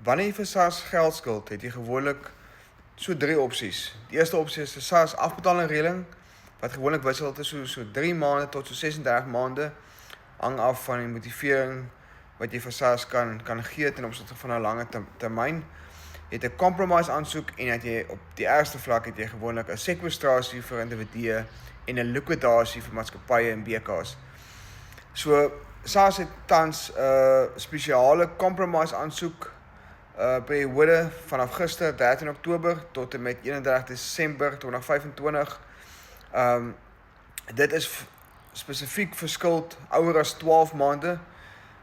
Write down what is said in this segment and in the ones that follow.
Wanneer jy vir SARS geld skuld, het jy gewoonlik so 3 opsies. Die eerste opsie is 'n SARS afbetalingsreëling wat gewoonlik wissel tussen so 3 maande tot so 36 maande, hang af van die motivering wat jy vir SARS kan gee ten opsigte van 'n langer termyn. Jy het 'n compromise aansoek en dat jy op die eerste vlak het jy gewoonlik 'n sekwestrasie vir individue en 'n likwidasie vir maatskappye en BK's. So SARS het tans 'n spesiale compromise aansoek periode vanaf gister 13 Oktober tot en met 31 Desember 2025. Dit is spesifiek vir skuld ouer as 12 maande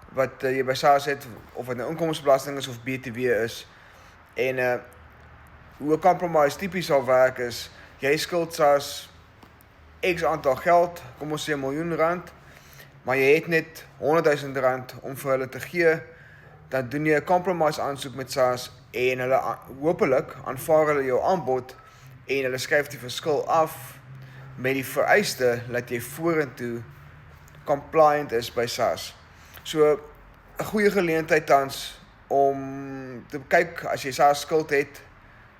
wat jy by SARS het, of dit nou inkomstebelasting is of BTW is. En hoe 'n compromise tipies sal werk is, jy skuld SARS X aantal geld, kom ons sê R1 miljoen, maar jy het net R100,000 om vir hulle te gee, dan doen jy 'n compromise aansoek met SARS en hulle hopelik aanvaar hulle jou aanbod en hulle skryf die verskil af met die vereiste dat jy vorentoe compliant is by SARS. So 'n goeie geleentheid tans om te kyk as jy SARS skuld het,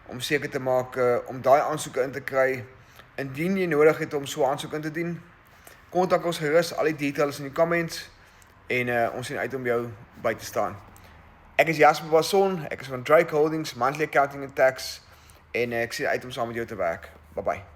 om seker te maak om daai aansoeke in te kry. Indien jy nodig het om so 'n aansoek in te dien, kontak ons gerus, al die details in die comments en ons sien uit om jou by te staan. Ek is Jasper Basson, ek is van Drake Holdings, Monthly Accounting and Tax en ek sien uit om saam met jou te werk. Bye bye.